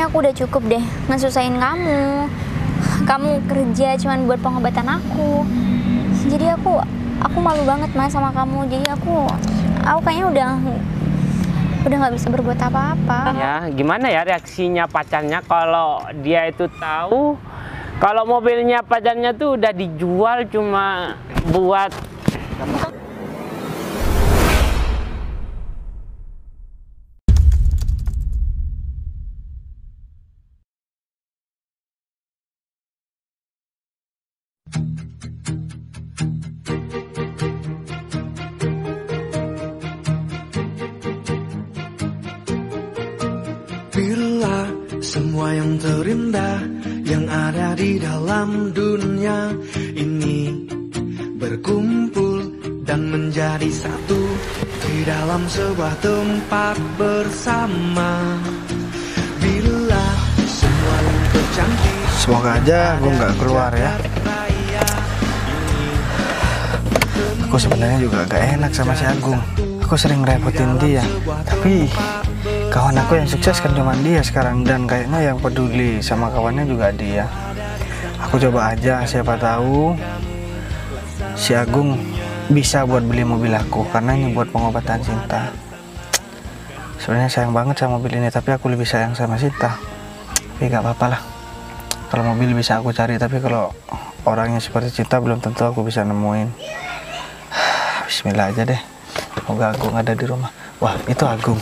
kayaknya aku udah cukup deh ngesusahin kamu. Kamu kerja cuman buat pengobatan aku. Jadi aku malu banget Mas sama kamu. Jadi aku kayaknya udah nggak bisa berbuat apa-apa. Ya, gimana ya reaksinya pacarnya kalau dia itu tahu kalau mobilnya pacarnya tuh udah dijual cuma buat Bila semua yang terindah yang ada di dalam dunia ini berkumpul dan menjadi satu di dalam sebuah tempat bersama. Bila semua yang tercantik, semoga aja gue nggak keluar ya. Aku sebenarnya juga gak enak sama si Agung. Aku sering repotin dia, tapi kawan aku yang sukses kan cuma dia sekarang, dan kayaknya yang peduli sama kawannya juga dia. Aku coba aja, siapa tahu si Agung bisa buat beli mobil aku, karena ini buat pengobatan Sinta. Sebenarnya sayang banget sama mobil ini, tapi aku lebih sayang sama Sinta. Tapi gak apa-apa lah, kalau mobil bisa aku cari, tapi kalau orangnya seperti Sinta belum tentu aku bisa nemuin. Bismillah aja deh, semoga Agung ada di rumah. Wah, itu Agung.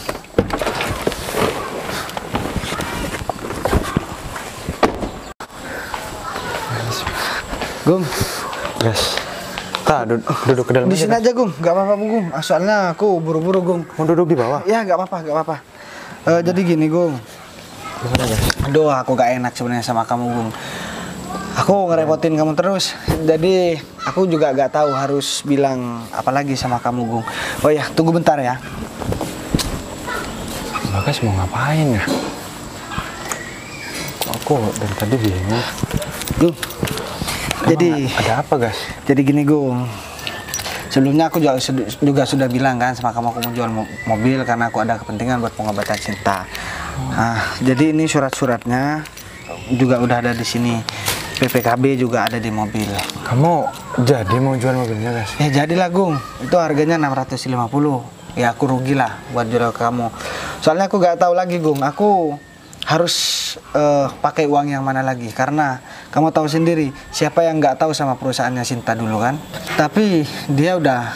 Gung, Guys, duduk ke dalam. di sini aja Gung, nggak apa-apa Gung. Soalnya aku buru-buru Gung. Mau duduk di bawah? Ya nggak apa-apa. Jadi gini Gung. Gimana guys? Aduh, aku gak enak sebenarnya sama kamu Gung. Aku ngerepotin kamu terus. Jadi aku juga gak tahu harus bilang apa lagi sama kamu Gung. Oh ya, tunggu bentar ya. Bagas mau ngapain ya? Aku dari tadi bingung. Gung. Jadi ada apa guys? Jadi gini Gung. Sebelumnya aku juga sudah bilang kan sama kamu, aku mau jual mobil karena aku ada kepentingan buat pengobatan Sinta. Nah, jadi ini surat-suratnya juga udah ada di sini. PPKB juga ada di mobil. Kamu jadi mau jual mobilnya guys? Ya jadilah Gung. Itu harganya 650. Ya aku rugi lah buat jual ke kamu. Soalnya aku gak tahu lagi Gung. Aku harus pakai uang yang mana lagi, karena kamu tahu sendiri siapa yang nggak tahu sama perusahaannya Sinta dulu kan. Tapi dia udah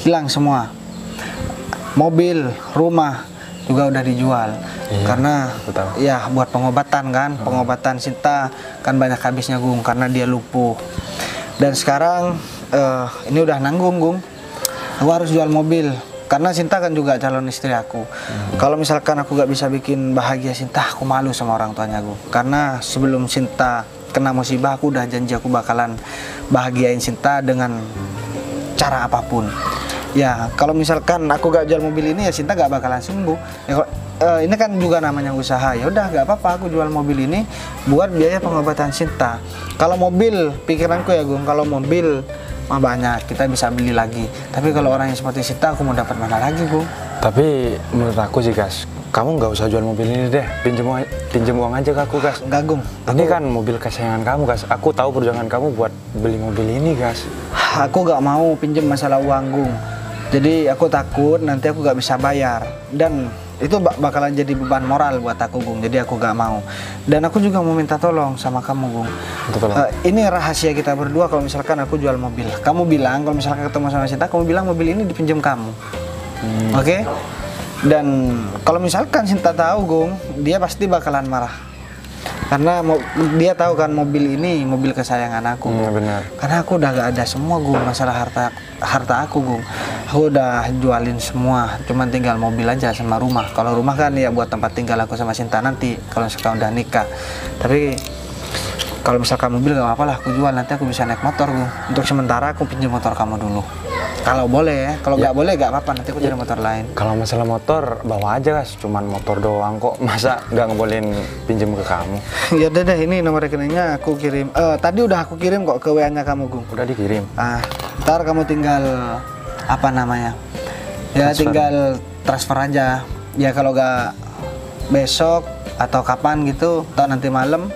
hilang semua, mobil, rumah juga udah dijual. Iya, karena betul. Ya buat pengobatan kan, pengobatan Sinta kan banyak habisnya Gung karena dia lumpuh. Dan sekarang ini udah nanggung Gung, aku harus jual mobil karena Sinta kan juga calon istri aku. Kalau misalkan aku gak bisa bikin bahagia Sinta, aku malu sama orang tuanya Gung. Karena sebelum Sinta kena musibah, aku udah janji aku bakalan bahagiain Sinta dengan cara apapun. Ya kalau misalkan aku gak jual mobil ini ya Sinta gak bakalan sembuh. Ya, ini kan juga namanya usaha. Ya udah gak apa-apa, aku jual mobil ini buat biaya pengobatan Sinta. Kalau mobil, pikiranku ya Gung, kalau mobil mah banyak, kita bisa beli lagi. Tapi kalau orang yang seperti Sinta, aku mau dapat mana lagi Gung? Tapi menurut aku sih guys, kamu nggak usah jual mobil ini deh, pinjam uang aja ke aku guys. Enggak Gung, ini kan mobil kesayangan kamu guys. Aku tahu perjuangan kamu buat beli mobil ini guys. Aku gak mau pinjam masalah uang Gung. Jadi aku takut nanti aku gak bisa bayar, dan itu bakalan jadi beban moral buat aku Gung. Jadi aku gak mau. Dan aku juga mau minta tolong sama kamu Gung. Ini rahasia kita berdua. Kalau misalkan aku jual mobil, kamu bilang kalau misalkan ketemu sama Sinta, kamu bilang mobil ini dipinjam kamu. Oke? Dan kalau misalkan Sinta tahu Gung, dia pasti bakalan marah. Karena dia tahu kan mobil ini mobil kesayangan aku. Benar. Karena aku udah gak ada semua Gung, masalah harta aku Gung. Aku udah jualin semua, cuman tinggal mobil aja sama rumah. Kalau rumah kan ya buat tempat tinggal aku sama Sinta nanti kalau misalkan udah nikah. Tapi kalau misalkan mobil gak apa-apa lah, aku jual, nanti aku bisa naik motor Gung. Untuk sementara aku pinjam motor kamu dulu. Kalau boleh ya, kalau nggak boleh gak apa-apa, nanti aku cari motor lain. Kalau masalah motor, bawa aja guys, cuman motor doang kok, masa nggak ngebolehin pinjam ke kamu? Ya udah deh, ini nomor rekeningnya aku kirim. Tadi udah aku kirim kok ke WA-nya kamu Gung. Udah dikirim? Ntar kamu tinggal apa namanya? Ya transfer. Tinggal transfer aja. Ya kalau nggak besok, atau kapan gitu, atau nanti malam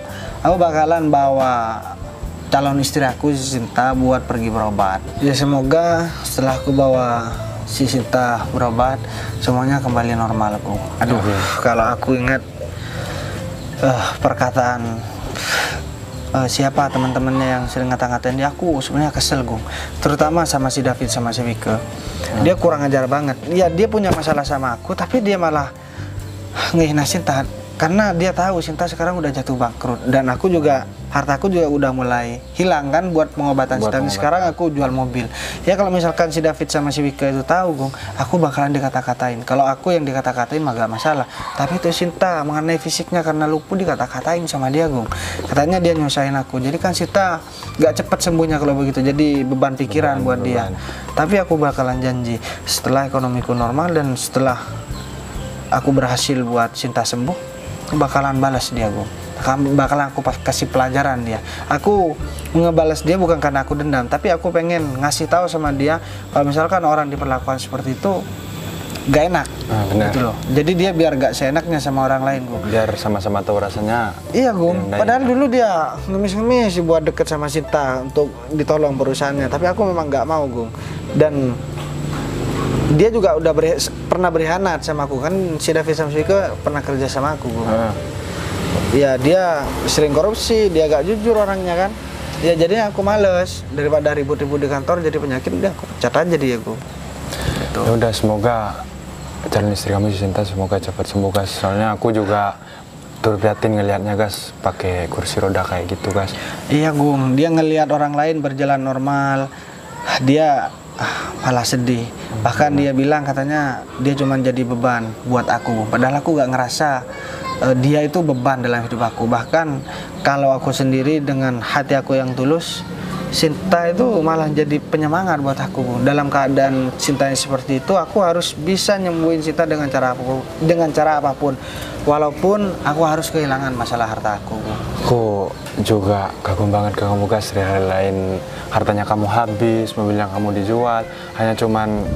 aku bakalan bawa calon istri aku si Sinta buat pergi berobat. Ya semoga setelah aku bawa si Sinta berobat semuanya kembali normal, Gung. Aduh, kalau aku ingat perkataan siapa teman-temannya yang sering ngata-ngatain dia, aku sebenarnya kesel, Gung. Terutama sama si David sama si Wike. Dia kurang ajar banget. Ya dia punya masalah sama aku, tapi dia malah ngehina Sinta. Karena dia tahu Sinta sekarang udah jatuh bangkrut, dan aku juga, hartaku juga udah mulai hilang kan buat pengobatan Sinta. Sekarang aku jual mobil. Ya kalau misalkan si David sama si Wike itu tahu, Gung, aku bakalan dikata-katain. Kalau aku yang dikata-katain mah gak masalah. Tapi itu Sinta mengenai fisiknya karena lumpuh dikata-katain sama dia, Gung. Katanya dia nyusahin aku. Jadi kan Sinta gak cepet sembuhnya kalau begitu. Jadi beban pikiran buat dia. Tapi aku bakalan janji setelah ekonomiku normal dan setelah aku berhasil buat Sinta sembuh, bakalan balas dia, Gung. Bakalan aku kasih pelajaran dia. Aku ngebalas dia bukan karena aku dendam, tapi aku pengen ngasih tahu sama dia kalau misalkan orang diperlakukan seperti itu gak enak, gitu loh. Jadi dia biar gak seenaknya sama orang lain, Gung. Biar sama-sama tahu rasanya. Iya, Gung. Padahal dulu dia ngemis-ngemis buat deket sama Sinta untuk ditolong perusahaannya, tapi aku memang gak mau, Gung. Dan dia juga udah pernah berkhianat sama aku kan. Si David sama si Wike pernah kerja sama aku, Gung. Ya dia sering korupsi, dia gak jujur orangnya kan. Ya jadinya aku males, daripada ribut-ribut di kantor jadi penyakit, udah aku pecat aja dia, Gung. Gitu. Ya udah, semoga calon istri kamu si Sinta semoga cepat sembuh, guys. Soalnya aku juga turut prihatin ngelihatnya, guys, pakai kursi roda kayak gitu, guys. Iya, Gung, dia ngelihat orang lain berjalan normal, dia malah sedih. Bahkan dia bilang katanya dia cuma jadi beban buat aku. Padahal aku gak ngerasa dia itu beban dalam hidup aku. Bahkan kalau aku sendiri dengan hati aku yang tulus, Sinta itu malah jadi penyemangat buat aku. Dalam keadaan Sintanya seperti itu, aku harus bisa nyembuhin Sinta dengan cara apapun. Walaupun aku harus kehilangan masalah harta aku. Aku juga kagum banget ke kamu, guys. Dari hal lain, hartanya kamu habis, mobil yang kamu dijual, hanya cuman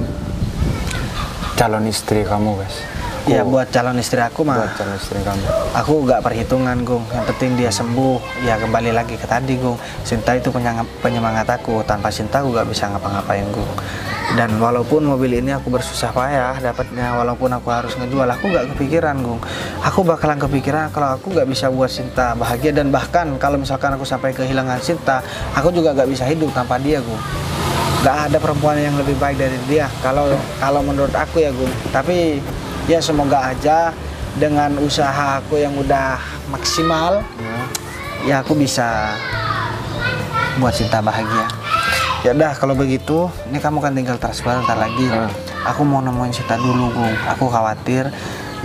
calon istri kamu, guys. Ya buat calon istri aku mah. Buat calon istri kamu. Aku gak perhitungan, Gung. Yang penting dia sembuh. Ya kembali lagi ke tadi, Gung. Sinta itu penyemangat aku. Tanpa Sinta aku gak bisa ngapa-ngapain, Gung. Dan walaupun mobil ini aku bersusah payah dapatnya, walaupun aku harus ngejual, aku gak kepikiran, Gung. Aku bakalan kepikiran kalau aku gak bisa buat Sinta bahagia. Dan bahkan kalau misalkan aku sampai kehilangan Sinta, aku juga gak bisa hidup tanpa dia, Gung. Gak ada perempuan yang lebih baik dari dia kalau menurut aku ya, Gung. Tapi ya semoga aja dengan usaha aku yang udah maksimal, ya aku bisa buat Sinta bahagia. Ya udah kalau begitu, ini kamu kan tinggal transfer ntar lagi. Aku mau nemuin Sinta dulu, Gung. Aku khawatir,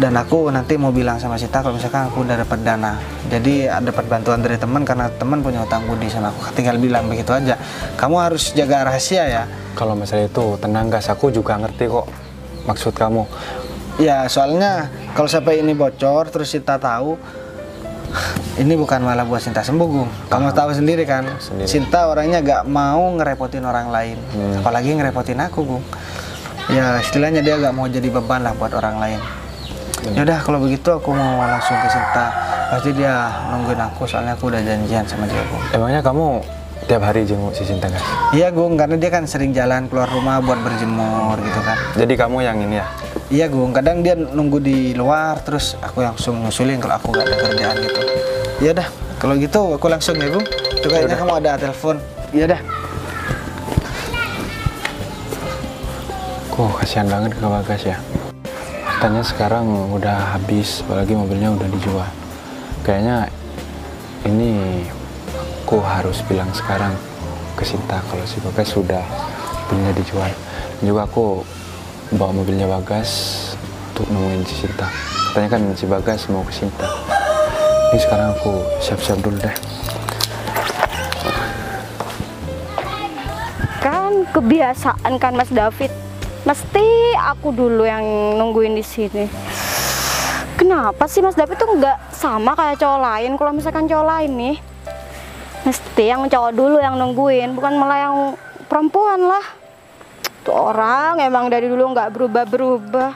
dan aku nanti mau bilang sama Sinta kalau misalkan aku udah dapat dana. Jadi dapat bantuan dari teman karena teman punya utang budi sama aku. Tinggal bilang begitu aja. Kamu harus jaga rahasia ya. Kalau masalah itu tenang, guys. Aku juga ngerti kok maksud kamu. Ya soalnya kalau sampai ini bocor terus Sinta tahu, ini bukan malah buat Sinta sembuh, Gung. Kamu tahu sendiri kan, Sinta orangnya gak mau ngerepotin orang lain, apalagi ngerepotin aku, Gung. Ya istilahnya dia gak mau jadi beban lah buat orang lain. Ya udah kalau begitu aku mau langsung ke Sinta. Pasti dia nungguin aku, soalnya aku udah janjian sama dia, Gung. Emangnya kamu tiap hari jenguk si Sinta, guys? Iya, Gung, karena dia kan sering jalan keluar rumah buat berjemur gitu kan. Jadi kamu yang ini ya? Iya, Gung, kadang dia nunggu di luar, terus aku langsung nyusulin kalau aku gak ada kerjaan gitu. Ya udah, kalau gitu aku langsung ya, Gung. Tuh kayaknya kamu ada telepon. Iya dah. Kok kasihan banget ke Bagas ya. Hartanya sekarang udah habis, apalagi mobilnya udah dijual. Kayaknya ini aku harus bilang sekarang ke Sinta kalau si Bagas sudah mobilnya dijual. Dan juga aku bawa mobilnya Bagas untuk nemuin si Sinta. Katanya kan si Bagas mau ke Sinta. Ini sekarang aku siap-siap dulu deh. Kan kebiasaan kan Mas David, mesti aku dulu yang nungguin di sini. Kenapa sih Mas David tuh nggak sama kayak cowok lain? Kalau misalkan cowok lain nih, mesti yang cowok dulu yang nungguin, bukan malah yang perempuan lah. Tuh orang emang dari dulu nggak berubah-berubah.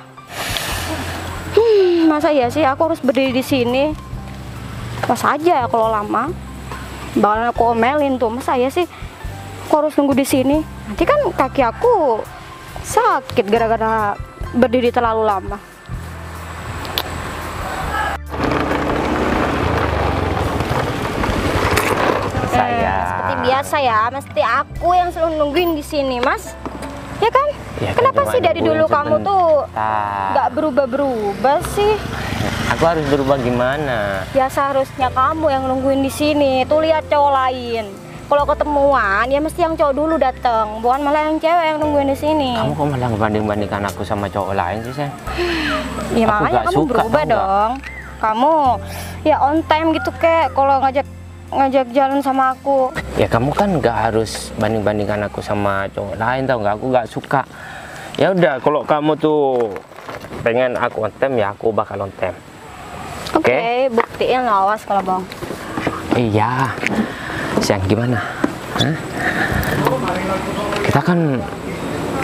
Masa ya sih aku harus berdiri di sini? Masa aja ya kalau lama bakalan aku omelin tuh. Masa ya sih aku harus nunggu di sini? Nanti kan kaki aku sakit gara-gara berdiri terlalu lama. Seperti biasa ya, mesti aku yang selalu nungguin di sini, Mas. Ya kan? Ya kan, Kenapa cuma sih dari nungguin dulu kamu tuh sebentar. nggak berubah-berubah sih? Aku harus berubah gimana? Ya seharusnya kamu yang nungguin di sini. Tuh lihat cowok lain. Kalau ketemuan ya mesti yang cowok dulu datang, bukan malah yang cewek yang nungguin di sini. Kamu kok malah ngebanding-bandingkan aku sama cowok lain sih, Sen? Ya Aku makanya nggak kamu suka, berubah tau nggak? dong. Kamu ya on time gitu kek kalau ngajak jalan sama aku. Ya kamu kan nggak harus banding-bandingkan aku sama cowok lain, tau nggak? Aku nggak suka. Ya udah, kalau kamu tuh pengen aku on time, ya aku bakal on time. Oke, buktiin awas kalau bang. Iya. Sen, gimana? Hah? Kita kan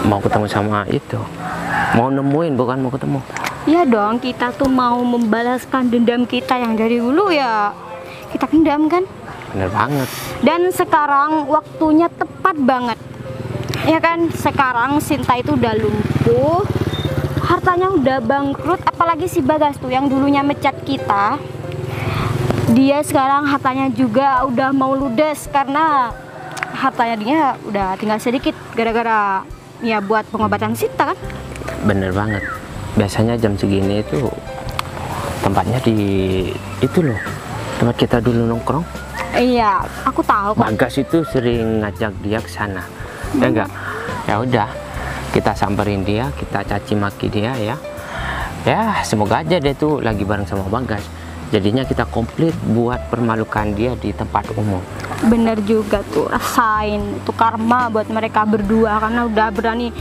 mau ketemu sama itu. Mau nemuin, bukan mau ketemu. Iya dong, kita tuh mau membalaskan dendam kita yang dari dulu ya. Kita pendam kan? Bener banget. Dan sekarang waktunya tepat banget. Ya kan, sekarang Sinta itu udah lumpuh, hartanya udah bangkrut, apalagi si Bagas tuh yang dulunya mecat kita. Dia sekarang hartanya juga udah mau ludes karena hartanya dia udah tinggal sedikit gara-gara ya buat pengobatan Sinta kan. Bener banget. Biasanya jam segini itu tempatnya di itu loh, tempat kita dulu nongkrong. Iya, aku tahu kok. Bagas itu sering ngajak dia ke sana. Ya enggak? Ya udah, kita samperin dia, kita caci maki dia ya. Ya, semoga aja dia tuh lagi bareng sama Bagas. Jadinya kita komplit buat permalukan dia di tempat umum. Bener juga tuh, rasain itu karma buat mereka berdua karena udah berani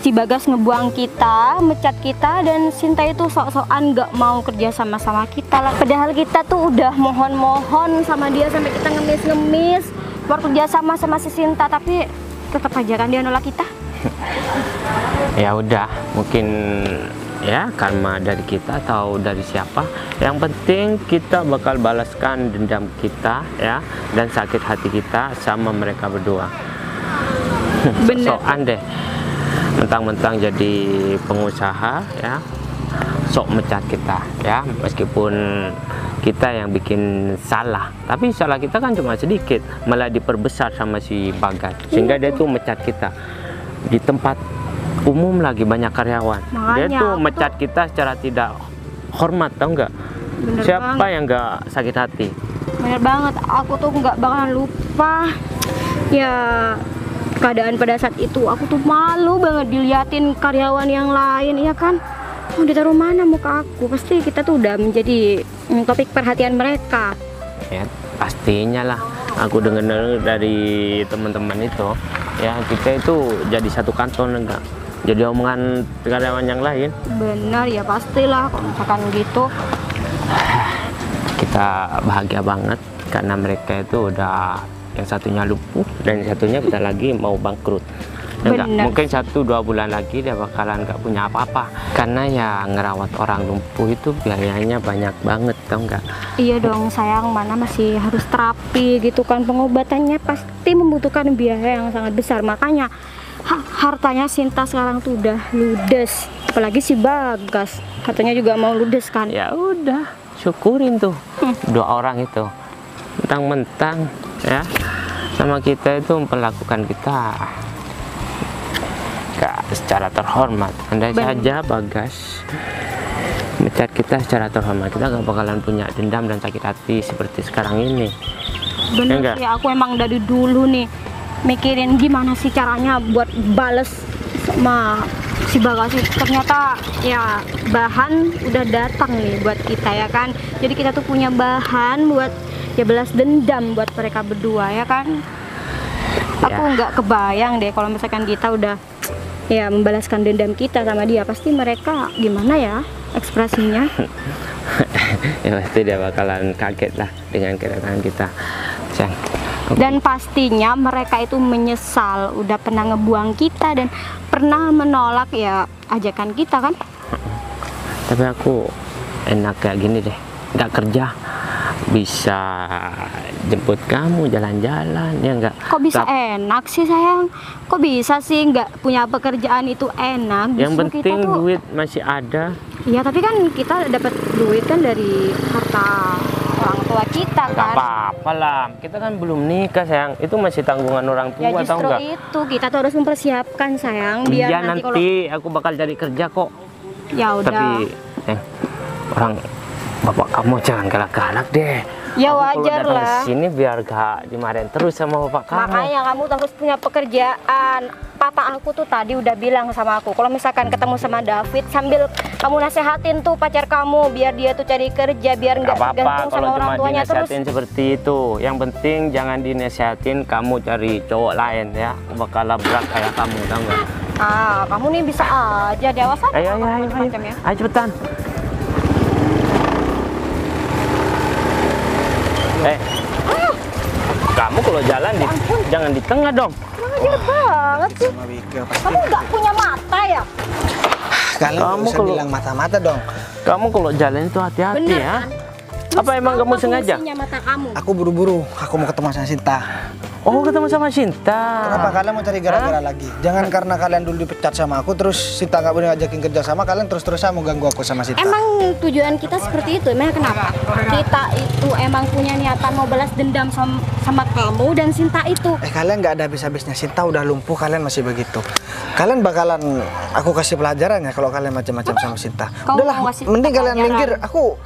si Bagas ngebuang kita, mecat kita, dan Sinta itu sok-sokan gak mau kerja sama kita lah. Padahal kita tuh udah mohon-mohon sama dia sampai kita ngemis-ngemis buat kerja sama si Sinta, tapi tetap aja kan dia nolak kita. Ya udah, mungkin ya karma dari kita atau dari siapa. Yang penting kita bakal balaskan dendam kita ya, dan sakit hati kita sama mereka berdua. Bener. Soan deh, mentang-mentang jadi pengusaha ya, sok mecat kita ya, meskipun kita yang bikin salah, tapi salah kita kan cuma sedikit, malah diperbesar sama si Bagas, sehingga dia tuh mecat kita di tempat umum, lagi banyak karyawan. Dia Makanya tuh aku mecat kita secara tidak hormat, tau nggak? Bener Siapa banget. yang nggak sakit hati? Bener banget, aku tuh nggak bakalan lupa ya keadaan pada saat itu. Aku tuh malu banget diliatin karyawan yang lain, ya kan? Mau ditaruh mana muka aku? Pasti kita tuh udah menjadi topik perhatian mereka. Ya pastinya lah, aku dengar dari teman-teman itu ya, kita itu jadi satu kantor, enggak jadi omongan karyawan yang lain. Benar ya, pastilah kalau misalkan gitu. Kita bahagia banget karena mereka itu udah, yang satunya lumpuh dan yang satunya kita lagi mau bangkrut. Enggak, Bener. mungkin 1-2 bulan lagi dia bakalan nggak punya apa-apa, karena ya ngerawat orang lumpuh itu biayanya banyak banget, tau nggak? Iya dong sayang, mana masih harus terapi gitu kan, pengobatannya pasti membutuhkan biaya yang sangat besar. Makanya hartanya Sinta sekarang tuh udah ludes, apalagi si Bagas katanya juga mau ludes kan. Ya udah, syukurin tuh dua orang itu, mentang-mentang ya sama kita itu memperlakukan kita gak secara terhormat. Andai saja Bagas mecat kita secara terhormat, kita gak bakalan punya dendam dan sakit hati seperti sekarang ini. Bener enggak? sih, aku emang dari dulu nih mikirin gimana sih caranya buat bales sama si Bagas. Ternyata ya bahan udah datang nih buat kita ya kan. Jadi kita tuh punya bahan buat ya balas dendam buat mereka berdua ya kan. Aku nggak kebayang deh kalau misalkan kita udah ya membalaskan dendam kita sama dia, pasti mereka gimana ya ekspresinya. Ya pasti dia bakalan kaget lah dengan kedatangan kita, sayang. Dan pastinya mereka itu menyesal udah pernah ngebuang kita dan pernah menolak ya ajakan kita kan. Tapi aku enak kayak gini deh, nggak kerja, bisa jemput kamu jalan-jalan, ya nggak? Kok bisa enak sih sayang? Kok bisa sih nggak punya pekerjaan itu enak? Yang Justru penting kita tuh, duit masih ada. iya tapi kan kita dapat duit kan dari harta orang tua kita Nggak kan. apa-apa lah, kita kan belum nikah sayang, itu masih tanggungan orang tua, Ya tahu justru nggak? itu kita tuh harus mempersiapkan sayang biar Iya nanti kalau nanti aku bakal cari kerja kok. ya udah. Tapi orang bapak kamu jangan galak-galak deh. Ya Aku wajar kalau datang lah. ke sini biar gak dimarahin terus sama bapak kamu. Makanya kamu harus punya pekerjaan. Papa aku tuh tadi udah bilang sama aku, kalau misalkan ketemu sama David sambil kamu nasehatin tuh pacar kamu biar dia tuh cari kerja, biar Gak nggak apa-apa tergantung kalau sama orang cuma tuanya terus. dinasihatin seperti itu. Yang penting jangan dinasihatin kamu cari cowok lain ya. Aku bakal labrak kayak kamu, tau nggak? Ah, kamu nih bisa aja dewasa. Ayo, ayo, ayo, ayo. Ya. Ayo cepetan. Kamu kalau jalan jangan di tengah dong. Ngajar banget sih. Sama Wika, pasti. Kamu nggak punya mata ya? Kalian nggak Kamu usah kalau- bilang mata-mata dong. Kamu kalau jalan itu hati-hati Bener ya. kan? Apa emang kamu sengaja? Fungsinya mata kamu. Aku buru-buru, aku mau ketemu sama Sinta. Oh, ketemu sama Sinta. Kenapa kalian mau cari gara-gara lagi? Jangan karena kalian dulu dipecat sama aku, terus Sinta nggak boleh ngajakin kerja sama kalian, terus-terusan mau ganggu aku sama Sinta. Emang tujuan kita seperti itu, emang kenapa? Kita itu emang punya niatan mau balas dendam sama kamu dan Sinta itu. Kalian nggak ada habis-habisnya. Sinta udah lumpuh, kalian masih begitu. Kalian bakalan aku kasih pelajaran ya kalau kalian macam-macam sama Sinta. Kau Udahlah, mau kasih mending kalian pelajaran? minggir.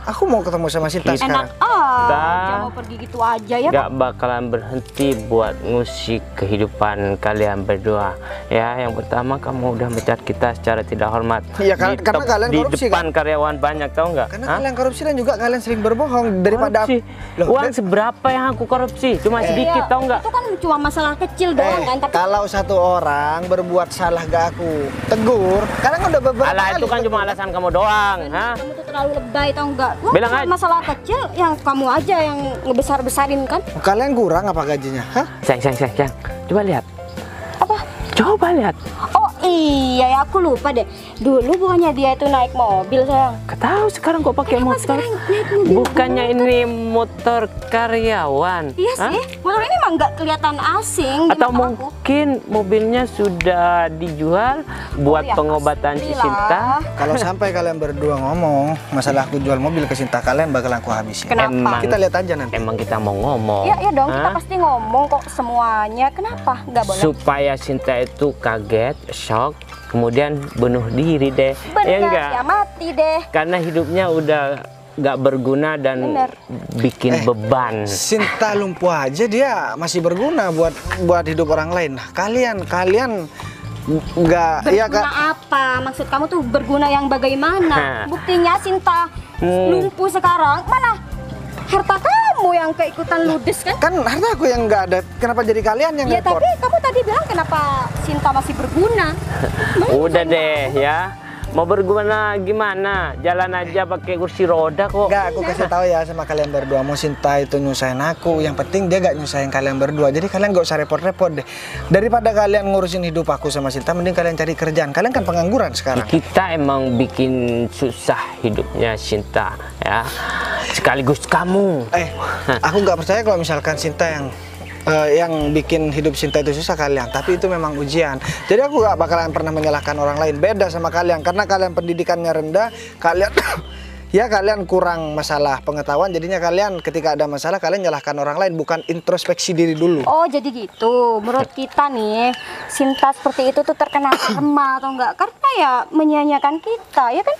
Aku mau ketemu sama Sinta Enak sekarang. aja mau pergi gitu aja ya. Gak bakalan berhenti buat ngusik kehidupan kalian berdua ya. Yang pertama kamu udah mecat kita secara tidak hormat. Iya, karena kalian di korupsi, depan karyawan banyak, tahu nggak? Karena Hah? kalian korupsi dan juga kalian sering berbohong daripada Korupsi. Loh, Uang seberapa yang aku korupsi? Cuma sedikit, tahu nggak? Itu kan cuma masalah kecil doang kan, tapi kalau satu orang berbuat salah gak aku tegur, kalian udah beberapa Alah, kali itu kan cuma tegur. alasan kamu doang, ha? kamu tuh terlalu lebay tau enggak? Wah, Bilang cuma aja. masalah kecil yang kamu aja yang ngebesar-besarin kan? Kalian kurang apa gajinya? Hah? Sayang. Coba lihat. Apa? Coba lihat. Oh iya ya, aku lupa deh. Dulu bukannya dia itu naik mobil sayang. Tahu sekarang kok pakai Kenapa motor? sekarang naik mobil? Bukannya ini motor karyawan? Iya Hah? sih, motor ini emang nggak kelihatan asing di Atau mata aku. mungkin mobilnya sudah dijual buat ya, pengobatan si pastilah. Sinta. Kalau sampai kalian berdua ngomong masalah aku jual mobil ke Sinta, kalian bakalan aku habisin. Kenapa? Emang Kita lihat aja nanti. Emang kita mau ngomong. Iya dong, kita Hah? pasti ngomong kok semuanya. Kenapa nggak boleh? Supaya Sinta itu kaget, shock, kemudian bunuh diri deh. Ya Bener enggak? ya, mati deh. Karena hidupnya udah nggak berguna dan Bener. bikin beban. Sinta lumpuh aja dia masih berguna buat hidup orang lain. Nah, kalian nggak ya Berguna apa? Maksud kamu tuh berguna yang bagaimana? Hah. Buktinya Sinta lumpuh sekarang, mana harta kamu yang keikutan ludes kan? kan harta aku yang nggak ada. Kenapa jadi kalian yang Ya repot? tapi kamu tadi bilang kenapa Sinta masih berguna? Udah deh ya. Mau berguna gimana? Jalan aja pakai kursi roda kok. Nggak, aku kasih tahu ya sama kalian berdua. Mau Sinta itu nyusahin aku, yang penting dia gak nyusahin kalian berdua. Jadi kalian gak usah repot-repot deh. Daripada kalian ngurusin hidup aku sama Sinta, mending kalian cari kerjaan. Kalian kan pengangguran sekarang. Kita emang bikin susah hidupnya Sinta ya. Sekaligus kamu. Aku nggak percaya kalau misalkan Sinta yang bikin hidup Sinta itu susah kalian, tapi itu memang ujian. Jadi aku gak bakalan pernah menyalahkan orang lain. Beda sama kalian, karena kalian pendidikannya rendah, kalian ya kalian kurang masalah pengetahuan. Jadinya kalian ketika ada masalah kalian nyalahkan orang lain, bukan introspeksi diri dulu. Oh jadi gitu. Menurut kita nih, Sinta seperti itu tuh terkena karma atau enggak? Karena ya menyanyiakan kita, ya kan?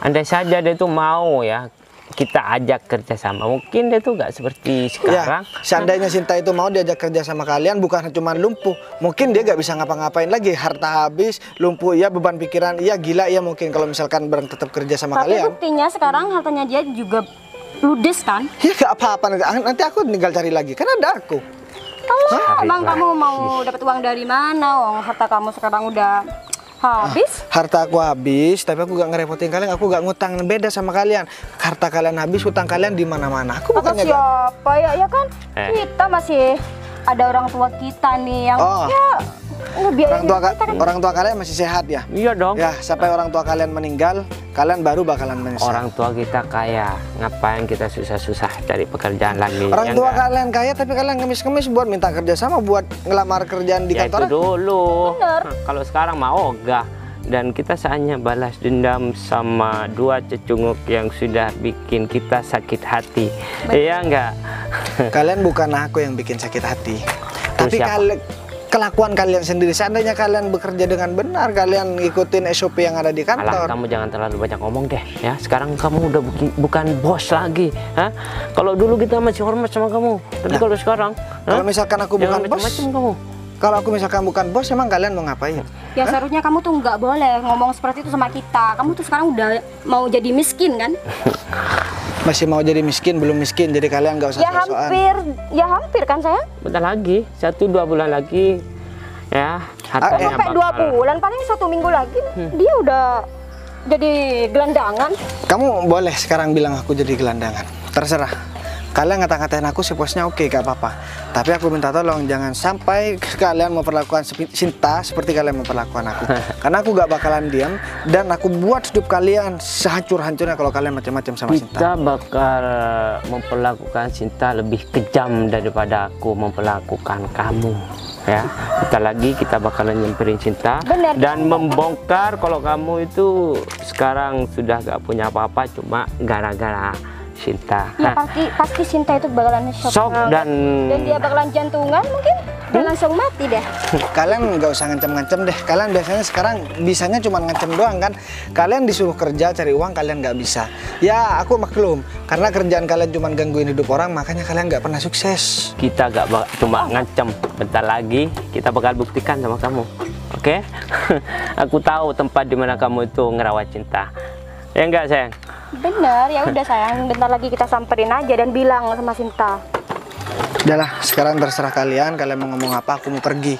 Andai saja dia tuh mau ya kita ajak kerjasama, mungkin dia tuh nggak seperti sekarang. Ya, seandainya Sinta itu mau diajak kerja sama kalian, bukan cuma lumpuh, mungkin dia gak bisa ngapa-ngapain lagi. Harta habis, lumpuh, ya beban pikiran, iya gila, ya mungkin kalau misalkan bareng tetap kerja sama Tapi kalian. buktinya sekarang hartanya dia juga ludes kan? Ya gak apa-apa, nanti aku tinggal cari lagi, kan ada aku. Alah, abang kamu mau dapat uang dari mana? Wong harta kamu sekarang udah habis. Harta aku habis, tapi aku gak ngerepotin kalian, aku gak ngutang. Beda sama kalian. Harta kalian habis, hutang kalian di mana-mana. Aku Kata bukannya siapa ya? Ya kan kita masih ada orang tua kita nih yang Oh. ya Orang tua kalian masih sehat ya? Iya dong. Ya, sampai orang tua kalian meninggal, kalian baru bakalan menyesal. Orang tua kita kaya, ngapain kita susah-susah cari pekerjaan lagi? Orang tua kalian kaya tapi kalian ngemis-ngemis buat minta kerja sama, buat ngelamar kerjaan di ya kantor. itu dulu. Kalau sekarang mau ogah. Dan kita hanya balas dendam sama dua cecunguk yang sudah bikin kita sakit hati. Iya enggak? Kalian bukan aku yang bikin sakit hati. Tapi siapa? Kelakuan kalian sendiri. Seandainya kalian bekerja dengan benar, kalian ngikutin SOP yang ada di Alah, kantor. kamu jangan terlalu banyak ngomong deh ya. Sekarang kamu udah bukan bos lagi. Hah? Kalau dulu kita masih hormat sama kamu. Tapi kalau sekarang, kalau misalkan aku bukan bos, macam kamu. Kalau aku misalkan bukan bos, emang kalian mau ngapain? Ya seharusnya kamu tuh nggak boleh ngomong seperti itu sama kita. Kamu tuh sekarang udah mau jadi miskin kan? Masih mau jadi miskin, belum miskin. Jadi kalian nggak usah sok-sokan. Ya hampir kan sayang? Bentar lagi, 1-2 bulan lagi ya. Hartanya Sampai 2 bulan, paling 1 minggu lagi dia udah jadi gelandangan. Kamu boleh sekarang bilang aku jadi gelandangan. Terserah. Kalian ngata-ngatain aku si posnya oke, gak apa-apa. Tapi aku minta tolong jangan sampai kalian memperlakukan Sinta seperti kalian memperlakukan aku. Karena aku gak bakalan diam dan aku buat hidup kalian sehancur-hancurnya kalau kalian macam-macam sama Sinta. Kita bakal memperlakukan Sinta lebih kejam daripada aku memperlakukan kamu. Ya, bentar lagi kita bakalan nyamperin Sinta dan membongkar kalau kamu itu sekarang sudah gak punya apa-apa cuma gara-gara Sinta. Ya pasti Sinta itu bakalan shock dan dia bakalan jantungan mungkin dan langsung mati deh. Kalian nggak usah ngancem-ngancem deh. Kalian biasanya sekarang bisanya cuma ngancem doang kan. Kalian disuruh kerja cari uang kalian nggak bisa. Ya aku maklum karena kerjaan kalian cuma gangguin hidup orang makanya kalian nggak pernah sukses. Kita gak cuma ngancem. Bentar lagi kita bakal buktikan sama kamu. Oke? Aku tahu tempat dimana kamu itu ngerawat Sinta. Ya enggak sayang? Bener, ya udah sayang, bentar lagi kita samperin aja dan bilang sama Sinta. Udahlah, sekarang terserah kalian mau ngomong apa, aku mau pergi.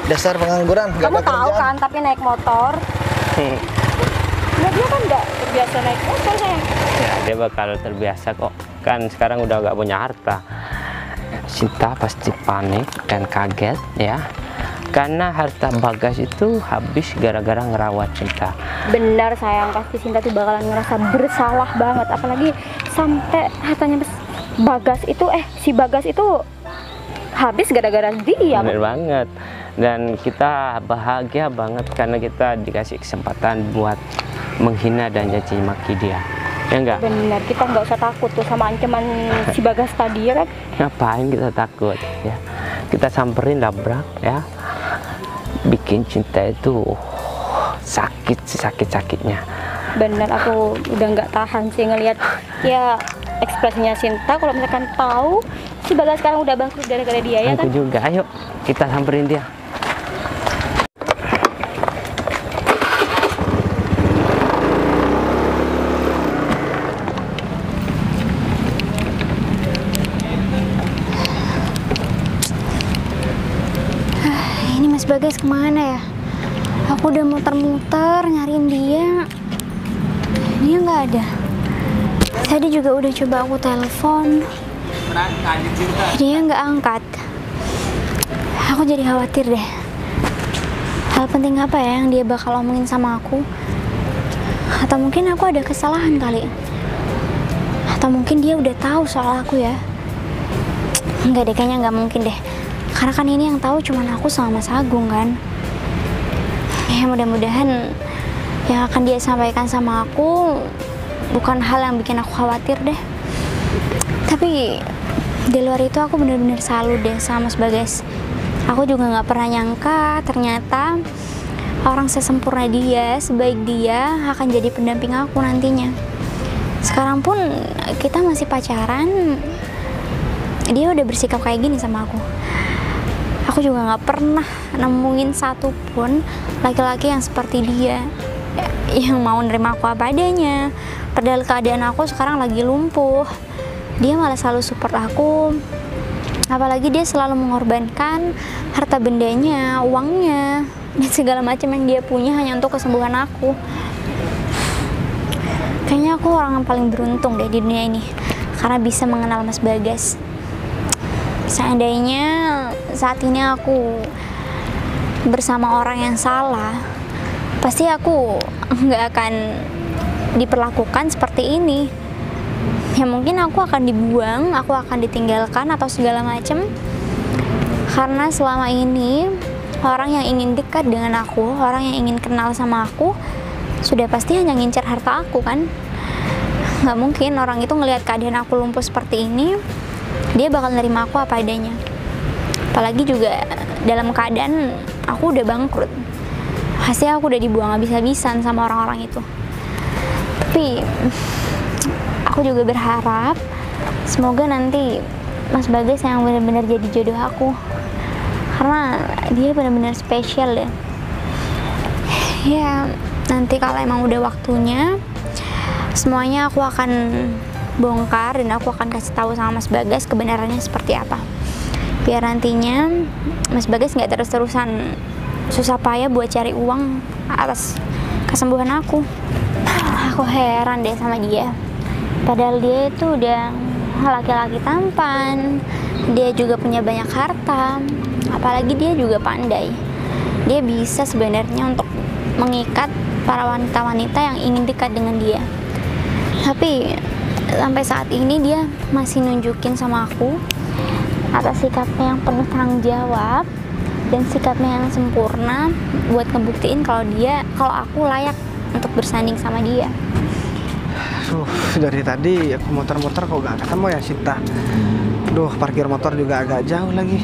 Dasar pengangguran, gak Kamu ada tahu kerjaan. kan, tapi naik motor. Nah, dia kan nggak terbiasa naik motor sayang. Ya dia bakal terbiasa kok. Kan sekarang udah gak punya harta. Sinta pasti panik dan kaget ya. Karena harta Bagas itu habis gara-gara ngerawat Sinta. Benar sayang, pasti Sinta tuh bakalan ngerasa bersalah banget. Apalagi sampai hartanya si Bagas itu habis gara-gara dia. Bener banget. Dan kita bahagia banget karena kita dikasih kesempatan buat menghina dan caci maki dia. Ya enggak? Bener, kita nggak usah takut tuh sama ancaman si Bagas tadi ya kan? Ngapain kita takut ya? Kita samperin labrak ya. Bikin Cinta itu sakit-sakitnya. Bener, aku udah nggak tahan sih ngelihat ya ekspresinya Sinta kalau misalkan tahu si Bagas sekarang udah bangkrut gara-gara dia ya kan? Aku juga, ayo kita samperin dia. Bagas kemana ya? Aku udah muter-muter nyariin dia nggak ada. Tadi juga udah coba aku telepon, dia nggak angkat. Aku jadi khawatir deh. Hal penting apa ya yang dia bakal omongin sama aku? Atau mungkin aku ada kesalahan kali? Atau mungkin dia udah tahu soal aku ya? Enggak deh, kayaknya nggak mungkin deh. Karena kan ini yang tahu cuma aku sama Mas Agung kan. Ya mudah-mudahan yang akan dia sampaikan sama aku bukan hal yang bikin aku khawatir deh. Tapi di luar itu aku bener-bener salut deh sama Mas Bagas. Aku juga nggak pernah nyangka ternyata orang sesempurna dia, sebaik dia akan jadi pendamping aku nantinya. Sekarang pun kita masih pacaran, dia udah bersikap kayak gini sama aku. Aku juga nggak pernah nemuin satupun laki-laki yang seperti dia, yang mau nerima aku apa adanya. Padahal keadaan aku sekarang lagi lumpuh, dia malah selalu support aku. Apalagi dia selalu mengorbankan harta bendanya, uangnya, dan segala macam yang dia punya hanya untuk kesembuhan aku. Kayaknya aku orang yang paling beruntung deh di dunia ini, karena bisa mengenal Mas Bagas. Seandainya saat ini aku bersama orang yang salah, pasti aku nggak akan diperlakukan seperti ini. Ya mungkin aku akan dibuang, aku akan ditinggalkan atau segala macem. Karena selama ini orang yang ingin dekat dengan aku, orang yang ingin kenal sama aku, sudah pasti hanya ngincer harta aku kan. Nggak mungkin orang itu ngelihat keadaan aku lumpuh seperti ini, dia bakal nerima aku apa adanya. Apalagi juga dalam keadaan aku udah bangkrut. Pasti aku udah dibuang habis-habisan sama orang-orang itu. Tapi aku juga berharap semoga nanti Mas Bagas yang benar-benar jadi jodoh aku. Karena dia benar-benar spesial ya. Ya, nanti kalau emang udah waktunya, semuanya aku akan bongkar dan aku akan kasih tahu sama Mas Bagas kebenarannya seperti apa. Biar nantinya Mas Bagas nggak terus-terusan susah payah buat cari uang atas kesembuhan aku. Aku heran deh sama dia. Padahal dia itu udah laki-laki tampan, dia juga punya banyak harta, apalagi dia juga pandai. Dia bisa sebenarnya untuk mengikat para wanita-wanita yang ingin dekat dengan dia. Tapi sampai saat ini dia masih nunjukin sama aku atas sikapnya yang penuh tanggung jawab dan sikapnya yang sempurna buat ngebuktiin kalau aku layak untuk bersanding sama dia. Dari tadi aku muter-muter kok gak ketemu ya Sinta. Duh, parkir motor juga agak jauh lagi.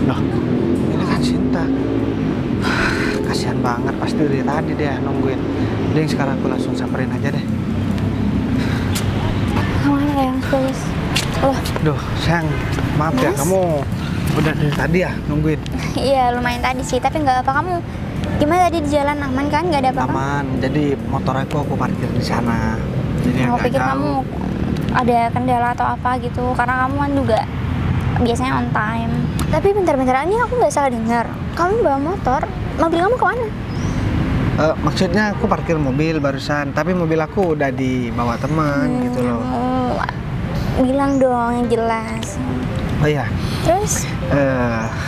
Loh, ini kan Sinta. Kasihan banget, pasti dari tadi dia nungguin. Jadi sekarang aku langsung samperin aja deh. Kemana ya Mas Bagas? Duh, sayang, maaf ya, kamu udah dari tadi ya nungguin? Iya, lumayan tadi sih, tapi nggak apa. Kamu gimana tadi di jalan, aman kan? Nggak ada apa-apa? Aman, jadi motor aku parkir di sana. Jadi Aku agak pikir jauh. kamu ada kendala atau apa gitu, karena kamu kan juga biasanya on time. Tapi bentar-bentar, ini aku nggak salah dengar. Kamu bawa motor, mobil kamu kemana? Maksudnya aku parkir mobil barusan, tapi mobil aku udah dibawa teman gitu loh. Bilang dong yang jelas. Oh iya, Terus?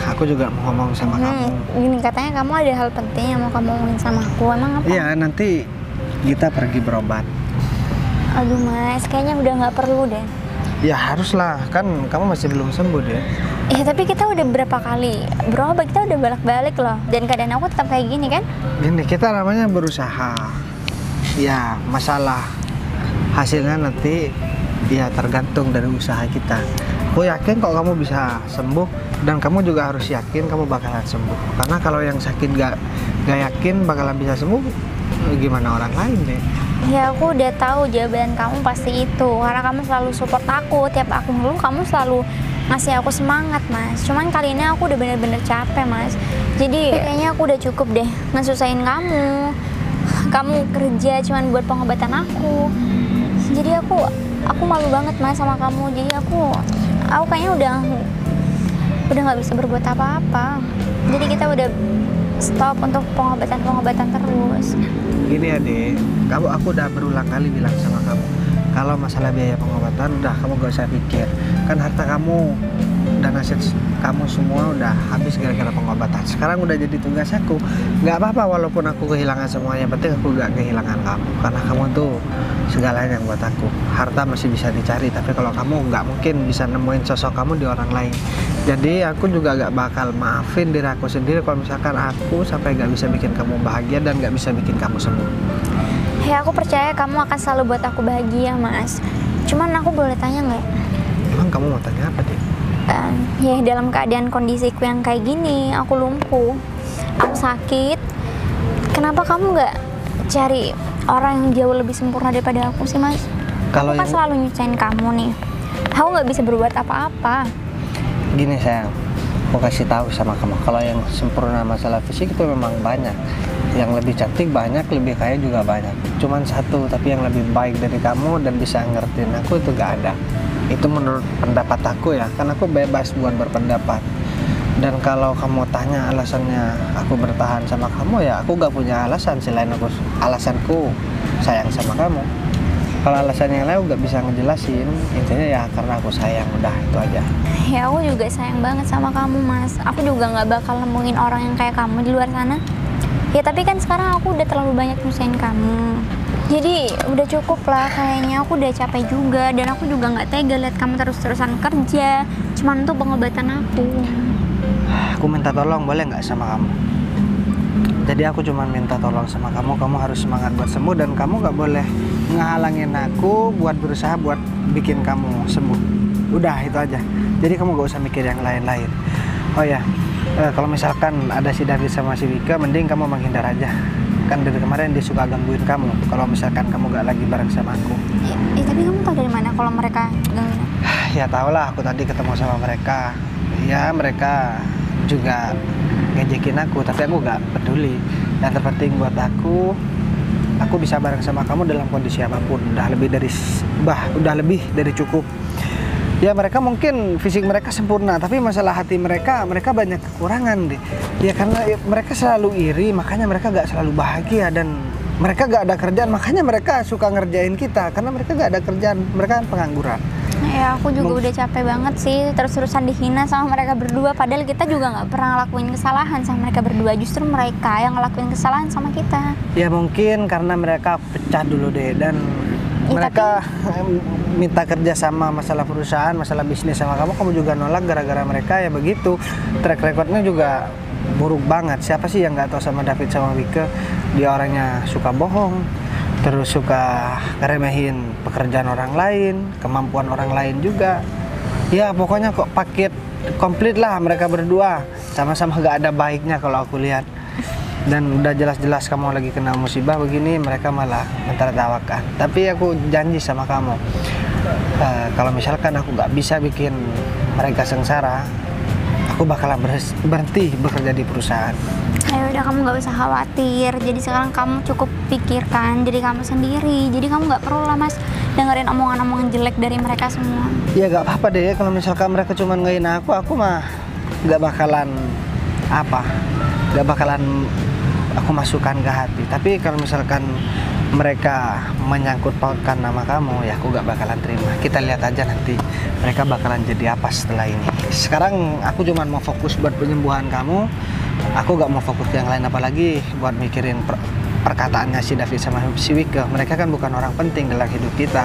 aku juga mau ngomong sama kamu. Gini, katanya kamu ada hal penting yang mau kamu ngomongin sama aku. Emang apa? Iya, nanti kita pergi berobat. Aduh Mas, kayaknya udah nggak perlu deh. Ya haruslah, kan kamu masih belum sembuh deh. Ya tapi kita udah berapa kali berobat, kita udah balik-balik loh. Dan keadaan aku tetap kayak gini kan? Gini, kita namanya berusaha. Ya, masalah hasilnya nanti ya tergantung dari usaha kita. Aku yakin kok kamu bisa sembuh, dan kamu juga harus yakin kamu bakalan sembuh. Karena kalau yang sakit gak yakin bakalan bisa sembuh, gimana orang lain deh. Ya aku udah tahu jawaban kamu pasti itu, karena kamu selalu support aku. Tiap aku ngeluh kamu selalu ngasih aku semangat Mas. Cuman kali ini aku udah bener-bener capek Mas. Jadi kayaknya aku udah cukup deh ngesusahin kamu. Kamu kerja cuman buat pengobatan aku. Jadi aku malu banget Mas sama kamu. Jadi aku kayaknya udah nggak bisa berbuat apa-apa. Jadi kita udah stop untuk pengobatan terus. Gini Ade, aku udah berulang kali bilang sama kamu, kalau masalah biaya pengobatan udah kamu gak usah pikir. Kan harta kamu dan aset kamu semua udah habis gara-gara pengobatan. Sekarang udah jadi tugas aku. Gak apa-apa walaupun aku kehilangan semuanya, penting aku gak kehilangan kamu. Karena kamu tuh segalanya buat aku. Harta masih bisa dicari, tapi kalau kamu gak mungkin bisa nemuin sosok kamu di orang lain. Jadi aku juga gak bakal maafin diri aku sendiri kalau misalkan aku sampai gak bisa bikin kamu bahagia dan gak bisa bikin kamu sembuh. Ya aku percaya kamu akan selalu buat aku bahagia Mas. Cuman aku boleh tanya nggak? Emang kamu mau tanya apa deh? Ya dalam keadaan kondisiku yang kayak gini, aku lumpuh, aku sakit, kenapa kamu nggak cari orang yang jauh lebih sempurna daripada aku sih Mas? Kalau aku kan selalu nyusahin kamu nih, aku nggak bisa berbuat apa-apa. Gini sayang, aku kasih tahu sama kamu, kalau yang sempurna masalah fisik itu memang banyak. Yang lebih cantik banyak, lebih kaya juga banyak. Cuman satu, tapi yang lebih baik dari kamu dan bisa ngertiin aku itu gak ada. Itu menurut pendapat aku ya, kan aku bebas buat berpendapat. Dan kalau kamu tanya alasannya aku bertahan sama kamu, ya aku gak punya alasan selain alasanku sayang sama kamu. Kalau alasan yang lain nggak bisa ngejelasin, intinya ya karena aku sayang, udah itu aja. Ya aku juga sayang banget sama kamu Mas. Aku juga nggak bakal nemuin orang yang kayak kamu di luar sana. Ya tapi kan sekarang aku udah terlalu banyak nyusahin kamu. Jadi udah cukup lah kayaknya, aku udah capek juga. Dan aku juga nggak tega lihat kamu terus-terusan kerja cuman untuk pengobatan aku. Aku minta tolong boleh nggak sama kamu? Jadi aku cuma minta tolong sama kamu harus semangat buat sembuh dan kamu nggak boleh ngehalangin aku buat berusaha buat bikin kamu sembuh. Udah itu aja. Jadi kamu gak usah mikir yang lain-lain. Oh ya, kalau misalkan ada si David sama si Wika, mending kamu menghindar aja. Kan dari kemarin dia suka gangguin kamu. Kalau misalkan kamu gak lagi bareng sama aku. Tapi kamu tahu dari mana kalau mereka gangguin? Ya tau lah, aku tadi ketemu sama mereka. Ya mereka juga ngejekin aku, tapi aku gak peduli. Yang terpenting buat aku bisa bareng sama kamu dalam kondisi apapun. Udah lebih dari cukup. Ya mereka mungkin fisik mereka sempurna, tapi masalah hati mereka banyak kekurangan deh. Ya karena mereka selalu iri, makanya mereka gak selalu bahagia. Dan mereka gak ada kerjaan, makanya mereka suka ngerjain kita. Karena mereka gak ada kerjaan, mereka kan pengangguran. Ya aku juga udah capek banget sih terus-terusan dihina sama mereka berdua. Padahal kita juga nggak pernah ngelakuin kesalahan sama mereka berdua. Justru mereka yang ngelakuin kesalahan sama kita. Ya mungkin karena mereka pecah dulu deh. Dan mereka minta kerja sama masalah perusahaan, masalah bisnis sama kamu juga nolak gara-gara mereka. Ya begitu, track recordnya juga buruk banget. Siapa sih yang nggak tahu sama David sama Wika? Dia orangnya suka bohong, terus suka ngeremehin pekerjaan orang lain, kemampuan orang lain juga. Ya pokoknya kok paket komplit lah mereka berdua. Sama-sama gak ada baiknya kalau aku lihat. Dan udah jelas-jelas kamu lagi kena musibah begini, mereka malah mentertawakan. Tapi aku janji sama kamu, kalau misalkan aku gak bisa bikin mereka sengsara, aku bakalan berhenti bekerja di perusahaan. Ayo udah, kamu nggak usah khawatir. Jadi sekarang kamu cukup pikirkan diri kamu sendiri. Jadi kamu nggak perlu lah Mas dengerin omongan-omongan jelek dari mereka semua. Ya nggak apa-apa deh, kalau misalkan mereka cuma ngehina aku mah nggak bakalan aku masukkan ke hati. Tapi kalau misalkan mereka menyangkut pautkan nama kamu, ya aku nggak bakalan terima. Kita lihat aja nanti mereka bakalan jadi apa setelah ini. Sekarang aku cuma mau fokus buat penyembuhan kamu. Aku gak mau fokus ke yang lain, apalagi buat mikirin perkataannya si David sama si Wika. Mereka kan bukan orang penting dalam hidup kita.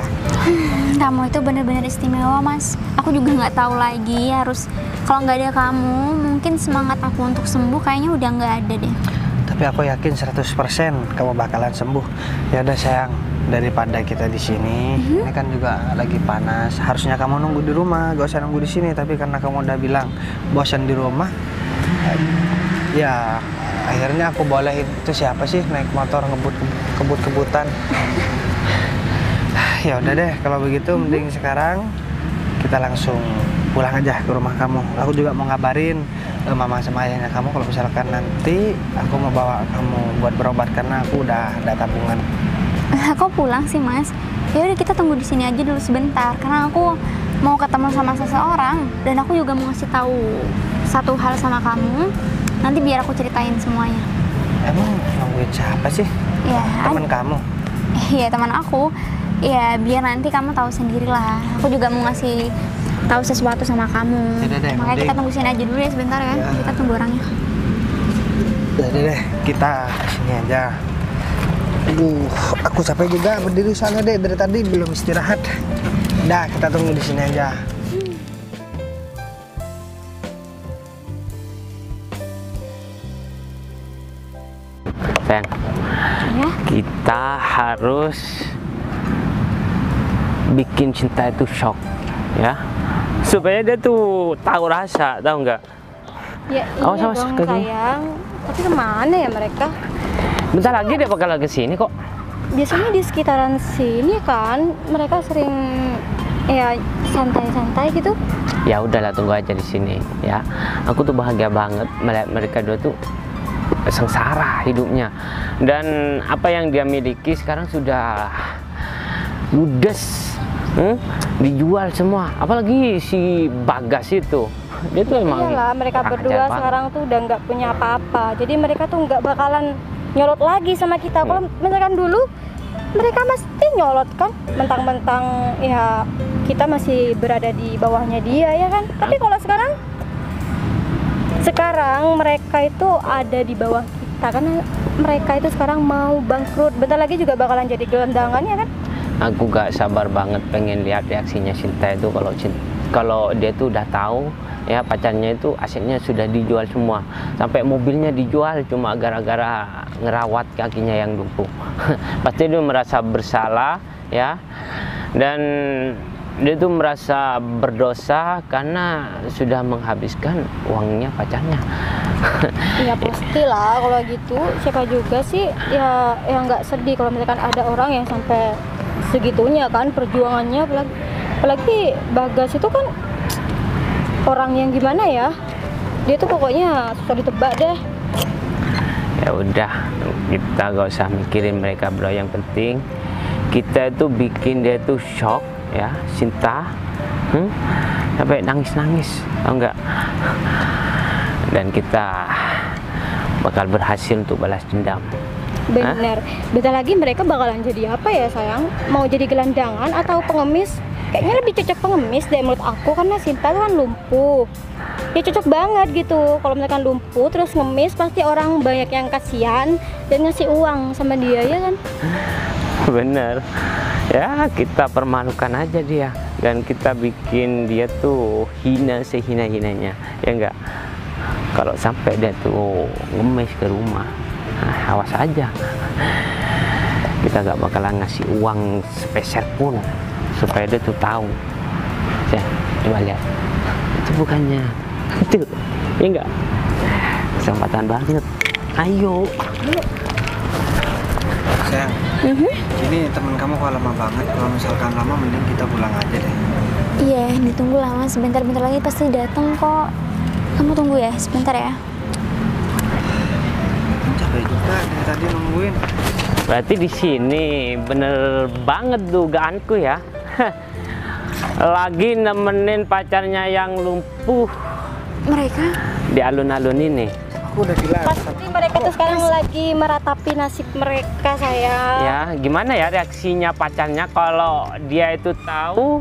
Kamu itu benar-benar istimewa Mas. Aku juga nggak tahu lagi harus, kalau nggak ada kamu mungkin semangat aku untuk sembuh kayaknya udah nggak ada deh. Tapi aku yakin 100% kamu bakalan sembuh. Ya udah sayang, daripada kita di sini, ini kan juga lagi panas. Harusnya kamu nunggu di rumah, gak usah nunggu di sini. Tapi karena kamu udah bilang bosan di rumah, ya akhirnya aku bolehin. Itu siapa sih naik motor kebut-kebutan. Ya udah deh, kalau begitu mending sekarang kita langsung pulang aja ke rumah kamu. Aku juga mau ngabarin mama sama ayahnya kamu kalau misalkan nanti aku mau bawa kamu buat berobat karena aku udah ada tabungan. Kok pulang sih Mas? Ya udah kita tunggu di sini aja dulu sebentar karena aku mau ketemu sama seseorang dan aku juga mau ngasih tahu satu hal sama kamu. Nanti biar aku ceritain semuanya. Emang nungguin siapa sih? Ya, teman kamu? Iya, teman aku. Ya, biar nanti kamu tahu sendirilah. Aku juga mau ngasih tahu sesuatu sama kamu. Deh, makanya kita tunggu sini aja dulu ya sebentar ya. Kita tunggu orangnya. Deh, kita sini aja. Aduh, aku capek juga berdiri sana deh, dari tadi belum istirahat. Dah, kita tunggu di sini aja. Sayang, Ya? kita harus bikin cinta itu shock, ya, supaya dia tuh tahu rasa, tahu nggak? Ya iya Oh, sama dong ke sini. sayang. Tapi kemana ya mereka? Bentar lagi dia bakal ke sini kok. Biasanya di sekitaran sini kan mereka sering ya santai-santai gitu. Ya udahlah, tunggu aja di sini, ya. Aku tuh bahagia banget melihat mereka dua tuh sengsara hidupnya, dan apa yang dia miliki sekarang sudah ludes, dijual semua. Apalagi si Bagas itu, dia tuh emang Iyalah, mereka orang berdua ajar banget. sekarang tuh udah nggak punya apa-apa. Jadi mereka tuh nggak bakalan nyolot lagi sama kita. Kalau misalkan dulu mereka mesti nyolot kan, mentang-mentang ya kita masih berada di bawahnya dia ya kan. Tapi kalau sekarang mereka itu ada di bawah kita karena mereka itu sekarang mau bangkrut. Bentar lagi juga bakalan jadi gelandangan ya kan. Aku gak sabar banget pengen lihat reaksinya Sinta itu kalau dia tuh udah tahu ya pacarnya itu asetnya sudah dijual semua, sampai mobilnya dijual cuma gara-gara ngerawat kakinya yang lumpuh. Pasti dia merasa bersalah ya, dan dia tuh merasa berdosa karena sudah menghabiskan uangnya pacarnya. Ya pastilah kalau gitu, siapa juga sih ya yang nggak sedih kalau misalkan ada orang yang sampai segitunya kan perjuangannya, apalagi Bagas itu kan orang yang gimana ya, dia tuh pokoknya susah ditebak deh. Ya udah, kita gak usah mikirin mereka bro, yang penting kita itu bikin dia tuh shock ya, Sinta sampai nangis-nangis, tau nggak? Dan kita bakal berhasil untuk balas dendam. Bener, bentar lagi mereka bakalan jadi apa ya sayang? Mau jadi gelandangan atau pengemis? Kayaknya lebih cocok pengemis deh menurut aku, karena Sinta kan lumpuh. Ya cocok banget gitu. Kalau misalkan lumpuh terus ngemis, pasti orang banyak yang kasihan dan ngasih uang sama dia ya kan? Bener. Ya kita permalukan aja dia, dan kita bikin dia tuh hina sehina-hinanya, ya enggak? Kalau sampai dia tuh ngemis ke rumah, nah, awas aja. Kita gak bakalan ngasih uang sepeser pun supaya dia tuh tahu. Ya, coba lihat. Itu bukannya itu, ya enggak? Kesempatan banget. Ayo. Sayang, ini teman kamu kok lama banget. Kalau misalkan lama, mending kita pulang aja deh. Iya, ditunggu lama, sebentar-bentar lagi pasti datang kok. Kamu tunggu ya, sebentar ya. Capek juga dari tadi nungguin. Berarti di sini bener banget dugaanku ya. Lagi nemenin pacarnya yang lumpuh Mereka? di alun-alun ini. Aku udah bilang. Pasti mereka tuh sekarang lagi meratapi nasib mereka sayang. Ya, gimana ya reaksinya pacarnya kalau dia itu tahu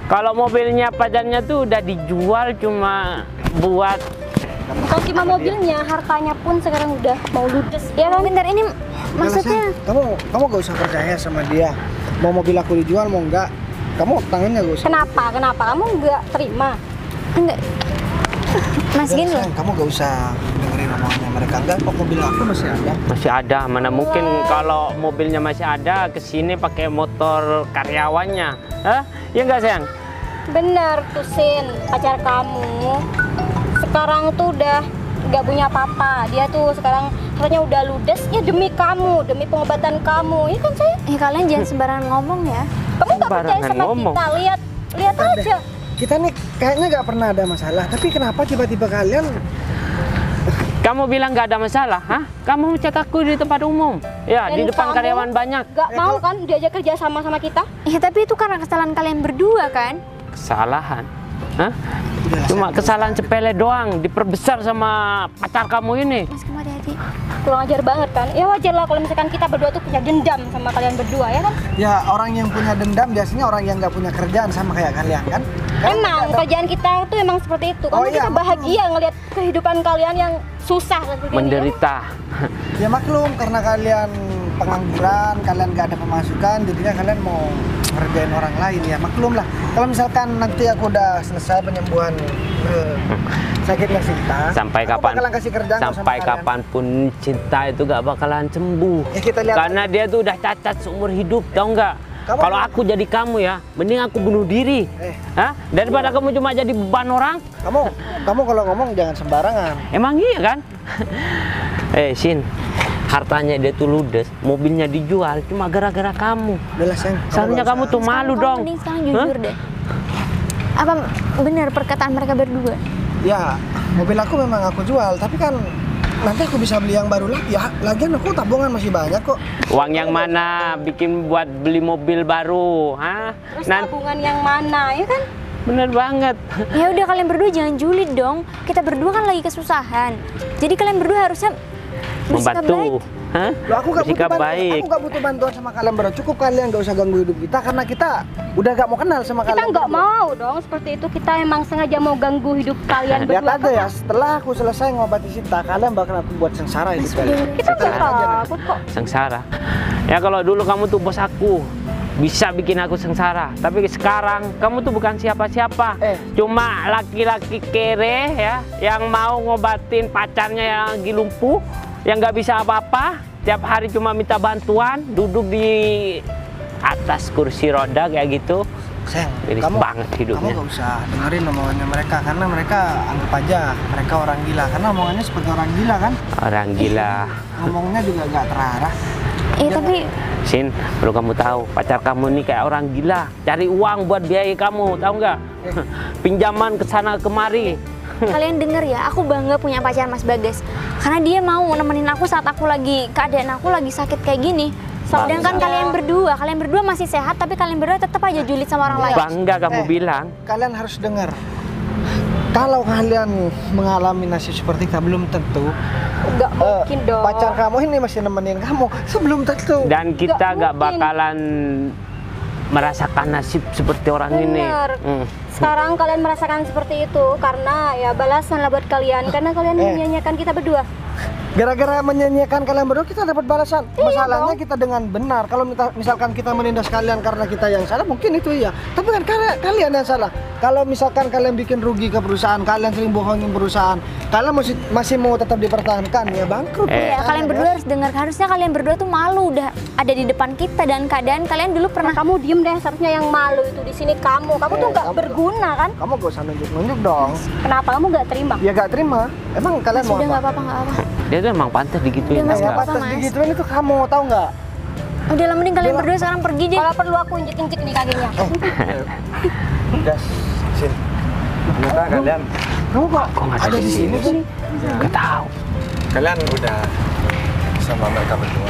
kalau mobilnya pacarnya tuh udah dijual cuma buat. Bukan cuma mobilnya, hartanya pun sekarang udah mau ludes. Ya kan? Bentar, ini maksudnya Kamu gak usah percaya sama dia. Mau mobil aku dijual mau enggak, kamu tangannya gak usah. Kenapa? Kamu nggak terima? enggak. Mas Udah, Gin loh. sayang, kamu gak usah dengerin omongannya mereka. Enggak, kok mobil aku masih ada. Masih ada, mana mungkin kalau mobilnya masih ada kesini pakai motor karyawannya. Hah? Ya enggak sayang? Bener tuh Sin, pacar kamu sekarang tuh udah nggak punya apa-apa. Dia tuh sekarang katanya udah ludes ya demi kamu, demi pengobatan kamu. Ya kan sayang? Kalian jangan sembarangan ngomong ya. Kamu nggak percaya Sembarangan sama ngomong. kita? Lihat aja. Kita nih kayaknya gak pernah ada masalah, tapi kenapa tiba-tiba kalian Kamu bilang nggak ada masalah, hah? Kamu cek aku di tempat umum, ya Dan di depan kamu karyawan banyak. Nggak mau kan diajak kerja sama kita? Ya tapi itu karena kesalahan kalian berdua kan? Kesalahan, hah? Cuma kesalahan sepele doang, diperbesar sama pacar kamu ini. Mas, kamu hati-hati. Kurang ajar banget kan? Ya wajar lah kalau misalkan kita berdua tuh punya dendam sama kalian berdua ya kan? ya orang yang punya dendam biasanya orang yang gak punya kerjaan sama kayak kalian kan? Emang kerjaan kita tuh emang seperti itu. Oh Kamu iya, kita bahagia ngelihat kehidupan kalian yang susah seperti ini. Menderita. Ya maklum karena kalian pengangguran, kalian gak ada pemasukan, jadinya kalian mau ngerjain orang lain, ya maklum lah. Kalau misalkan nanti aku udah selesai penyembuhan sakitnya Sinta, Sampai aku kapan? bakalan kasih kerjaan kok sama Sampai kalian. kapanpun cinta itu gak bakalan sembuh. Ya kita lihat. Karena dia tuh udah cacat seumur hidup, tau nggak? Kamu- Kalau aku jadi kamu ya, mending aku bunuh diri. Hah? Daripada kamu cuma jadi beban orang. Kamu kalau ngomong jangan sembarangan. Emang iya kan? Sin, hartanya dia tuh ludes, mobilnya dijual cuma gara-gara kamu. Udah lah sayang. Seharusnya nggak kamu usah. tuh malu dong. Mending sekarang jujur deh. Apa benar perkataan mereka berdua? Ya, mobil aku memang aku jual, tapi kan nanti aku bisa beli yang baru lagi. Ya, lagian aku tabungan masih banyak kok. Uang yang mana bikin buat beli mobil baru, hah? Terus tabungan yang mana ya kan? Bener banget. Ya udah, kalian berdua jangan julid dong. Kita berdua kan lagi kesusahan. Jadi kalian berdua harusnya bersikap Membantu. baik. Hah? Loh, aku gak butuh Bersikap bantuan, baik. aku gak butuh bantuan sama kalian berdua. Cukup kalian gak usah ganggu hidup kita karena kita udah gak mau kenal sama Kita kalian. nggak berdua. mau dong seperti itu. Kita emang sengaja mau ganggu hidup kalian Lihat berdua. aja ya, setelah aku selesai ngobati Sinta, kalian bakal aku buat sengsara hidup kalian. Kita nggak Lihat aja nanti. takut kok. Sengsara. Ya kalau dulu kamu tuh bos aku, bisa bikin aku sengsara. Tapi sekarang kamu tuh bukan siapa-siapa. Cuma laki-laki kere ya, yang mau ngobatin pacarnya yang lagi lumpuh, yang nggak bisa apa-apa. Tiap hari cuma minta bantuan, duduk di atas kursi roda kayak gitu. Sayang, Miris banget hidupnya. Kamu gak usah dengerin omongannya mereka karena mereka anggap aja mereka orang gila karena omongannya seperti orang gila kan. Orang gila. Ngomongnya juga gak terarah. Tapi Sin, perlu kamu tahu, pacar kamu ini kayak orang gila. Cari uang buat biaya kamu, tahu nggak? Pinjaman ke sana kemari. kalian denger ya, aku bangga punya pacar Mas Bagas. Karena dia mau nemenin aku saat aku lagi, keadaan aku lagi sakit kayak gini. Sedangkan kalian berdua masih sehat, tapi kalian berdua tetap aja julid sama orang lain. Bangga kamu bilang. Kalian harus dengar. Kalau kalian mengalami nasib seperti kita belum tentu Nggak mungkin dong. pacar kamu ini masih nemenin kamu sebelum tentu. Dan kita Nggak nggak mungkin. bakalan merasakan nasib seperti orang ini. Bener. Sekarang kalian merasakan seperti itu karena ya balasan lah buat kalian karena kalian menyanyiakan kita berdua. Gara-gara menyanyiakan kalian berdua kita dapat balasan. Iya Masalahnya dong. kita dengan benar. Kalau misalkan kita menindas kalian karena kita yang salah, mungkin itu iya. Tapi kan kalian yang salah. Kalau misalkan kalian bikin rugi ke perusahaan, kalian sering bohongin perusahaan, kalian masih mau tetap dipertahankan, ya bangkrut. Iya, kalian berdua harus dengar. Harusnya kalian berdua tuh malu udah ada di depan kita dan keadaan kalian dulu pernah. Kamu diem deh, seharusnya yang malu itu di sini kamu. Kamu tuh nggak kamu- berguna kan? Kamu gak usah nunjuk-nunjuk dong. Kenapa kamu nggak terima? Ya gak terima. Emang kalian mau Udah apa? nggak apa-apa, nggak apa. Dia tuh emang pantas digituin. Udah, Mas, tau Yang nggak? apa-apa, pantas Mas. digituin itu kamu, tahu nggak? Udah lah, mending kalian berdua sekarang pergi deh. Kalau perlu aku injek-injek nih kakinya. Gas, Sin. Ternyata kalian Kamu kok Kok nggak ada di sini sih? Nggak tahu. kalian udah sama mereka berdua.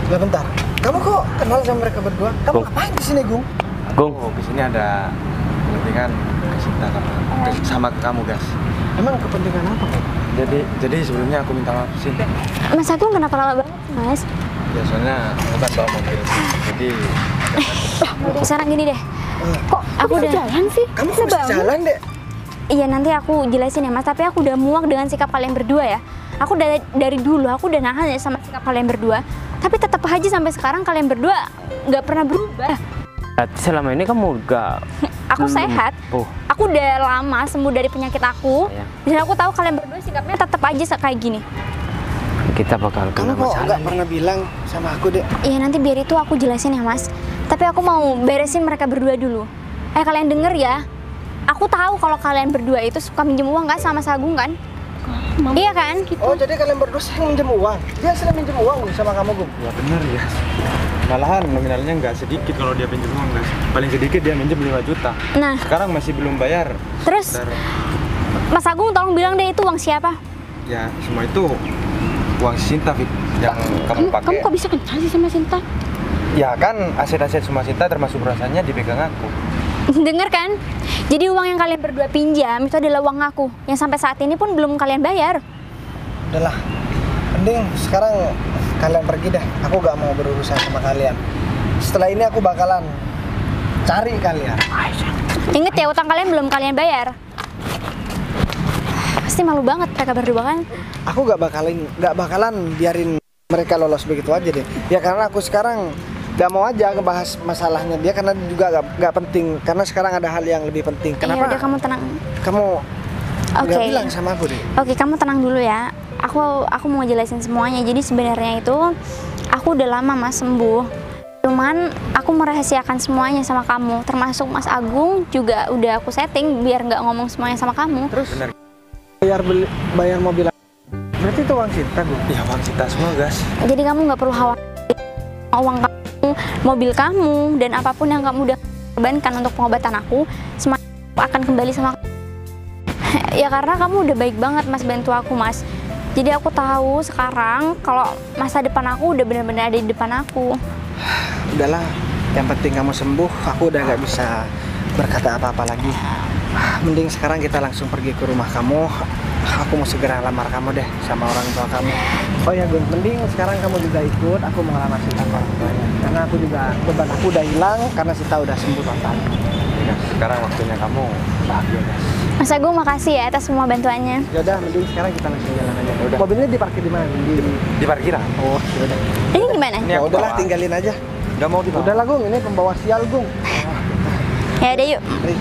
Ya bentar. Kamu kok kenal sama mereka berdua? Kamu Gung. ngapain di sini, Gung? Gung, Oh, di sini ada kepentingan Sinta sama kamu, guys. Emang kepentingan apa, Gung? Jadi sebelumnya aku minta maaf sih. Mas Agung kenapa lama banget, Mas? Ya soalnya aku kan bawa mobil. Jadi Sekarang gini deh. Kok Aku bisa udah- jalan sih? Kamu kok bisa jalan, Dek? Iya, nanti aku jelasin ya Mas, tapi aku udah muak dengan sikap kalian berdua ya. Aku dari dulu aku udah nahan ya sama sikap kalian berdua. Tapi tetap aja sampai sekarang kalian berdua nggak pernah berubah. berarti selama ini kamu nggak Aku sehat. Oh, Aku udah lama sembuh dari penyakit aku. Iya. Dan aku tahu kalian berdua sikapnya tetap aja kayak gini. kita bakal Kamu kena kok masalah nggak nih. pernah bilang sama aku, Dek? Iya, nanti biar itu aku jelasin ya Mas. Tapi aku mau beresin mereka berdua dulu. Kalian denger ya. Aku tahu kalau kalian berdua itu suka minjem uang kan sama Sagung kan? Iya kan? Oh, jadi kalian berdua sering minjem uang? Dia sering minjem uang Gung, sama kamu, Gung? ya bener ya. Malahan nominalnya nggak sedikit kalau dia pinjam uang, guys. Paling sedikit dia minjem 5 juta. Nah, Sekarang masih belum bayar. terus Dan Mas Agung tolong bilang deh itu uang siapa? ya semua itu uang Sinta, Fit, yang kamu Kamu pakai. kok bisa kenal sih sama Sinta? Ya kan aset-aset semua Sinta termasuk perusahaannya dipegang aku. Dengar kan? Jadi uang yang kalian berdua pinjam itu adalah uang aku yang sampai saat ini pun belum kalian bayar. Udahlah, mending sekarang kalian pergi deh. Aku gak mau berurusan sama kalian. Setelah ini aku bakalan cari kalian. Ingat ya, utang kalian belum kalian bayar. Pasti malu banget mereka berdua kan? Aku gak bakalan biarin mereka lolos begitu aja deh. Ya karena aku sekarang gak mau aja ngebahas masalahnya dia karena juga gak penting. Karena sekarang ada hal yang lebih penting. Iya, Kenapa? udah kamu tenang. Kamu Oke. gak bilang sama aku deh. Oke, kamu tenang dulu ya. Aku mau jelasin semuanya. Jadi sebenarnya itu aku udah lama Mas sembuh. Cuman aku merahasiakan semuanya sama kamu, termasuk Mas Agung juga udah aku setting biar nggak ngomong semuanya sama kamu. Terus Benar. bayar mobil. Berarti itu uang Sinta, Gung. Ya uang Sinta semua, guys. Jadi kamu nggak perlu khawatir uang kamu, mobil kamu, dan apapun yang kamu udah korbankan untuk pengobatan aku, semuanya akan kembali sama kamu. Ya karena kamu udah baik banget Mas bantu aku Mas. Jadi aku tahu sekarang kalau masa depan aku udah benar-benar ada di depan aku. Udahlah, yang penting kamu sembuh. Aku udah gak bisa berkata apa-apa lagi. Mending sekarang kita langsung pergi ke rumah kamu. aku mau segera lamar kamu deh sama orang tua kamu. Oh ya Gung, mending sekarang kamu juga ikut, aku mau ngelamar Sinta ke orang tuanya. Karena aku juga, beban aku udah hilang karena Sinta udah sembuh total. Ya, sekarang waktunya kamu bahagia guys. Mas Agung makasih ya atas semua bantuannya. Yaudah, mending sekarang kita langsung jalan aja. Yaudah. Mobilnya diparkir di mana? Di parkiran. Oh, yaudah. Ini gimana? Ini Ya aku udahlah, bawa. tinggalin aja. Nggak mau dibawa. Udahlah Gung, ini pembawa sial Gung. Ya udah yuk. Nih.